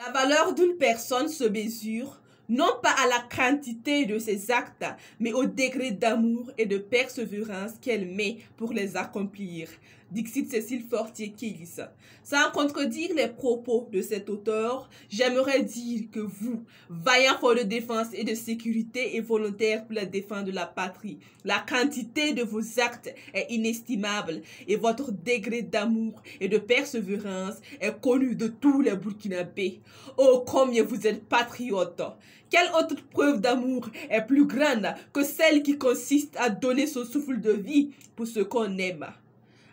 La valeur d'une personne se mesure non pas à la quantité de ses actes, mais au degré d'amour et de persévérance qu'elle met pour les accomplir. Dixit Cécile Fortier-Kills. Sans contredire les propos de cet auteur, j'aimerais dire que vous, vaillants forts de défense et de sécurité et volontaires pour la défense de la patrie, la quantité de vos actes est inestimable et votre degré d'amour et de persévérance est connu de tous les Burkinabés. Oh, combien vous êtes patriotes! Quelle autre preuve d'amour est plus grande que celle qui consiste à donner son souffle de vie pour ce qu'on aime?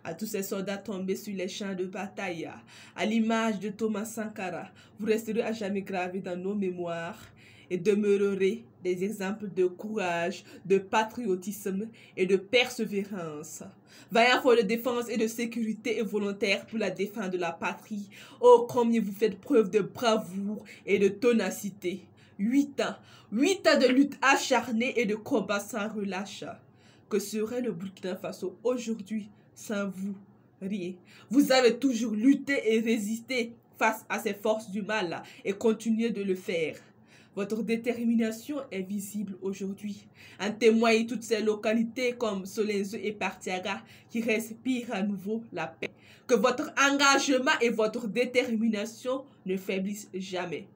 À tous ces soldats tombés sur les champs de bataille, à l'image de Thomas Sankara, vous resterez à jamais gravés dans nos mémoires et demeurerez des exemples de courage, de patriotisme et de persévérance. Vaillants forts de défense et de sécurité et volontaires pour la défense de la patrie, oh combien vous faites preuve de bravoure et de ténacité. 8 ans de lutte acharnée et de combat sans relâche. Que serait le Burkina Faso aujourd'hui sans vous? Rien. Vous avez toujours lutté et résisté face à ces forces du mal et continuez de le faire. Votre détermination est visible aujourd'hui. En témoignent toutes ces localités comme Solenzo et Partiaga qui respirent à nouveau la paix. Que votre engagement et votre détermination ne faiblissent jamais.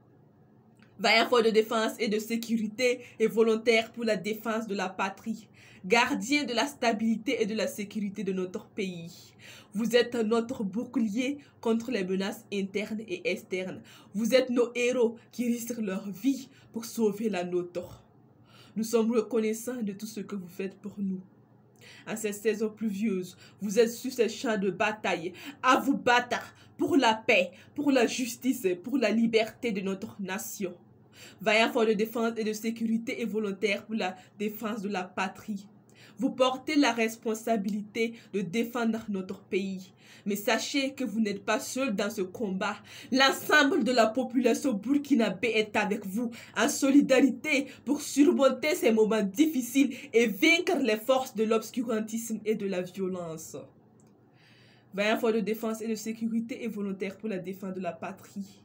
Vaillants forts de défense et de sécurité et volontaires pour la défense de la patrie, gardiens de la stabilité et de la sécurité de notre pays. Vous êtes notre bouclier contre les menaces internes et externes. Vous êtes nos héros qui risquent leur vie pour sauver la nôtre. Nous sommes reconnaissants de tout ce que vous faites pour nous. En cette saison pluvieuse, vous êtes sur ces champs de bataille à vous battre pour la paix, pour la justice, pour la liberté de notre nation. Vaillants forts de défense et de sécurité et volontaires pour la défense de la patrie. Vous portez la responsabilité de défendre notre pays. Mais sachez que vous n'êtes pas seul dans ce combat. L'ensemble de la population burkinabé est avec vous en solidarité pour surmonter ces moments difficiles et vaincre les forces de l'obscurantisme et de la violence. Vaillants forts de défense et de sécurité et volontaires pour la défense de la patrie.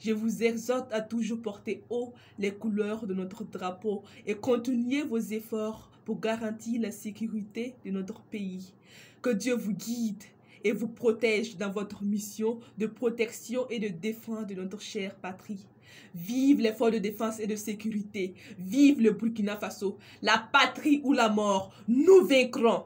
Je vous exhorte à toujours porter haut les couleurs de notre drapeau et continuez vos efforts pour garantir la sécurité de notre pays. Que Dieu vous guide et vous protège dans votre mission de protection et de défense de notre chère patrie. Vive les forces de défense et de sécurité. Vive le Burkina Faso. La patrie ou la mort, nous vaincrons.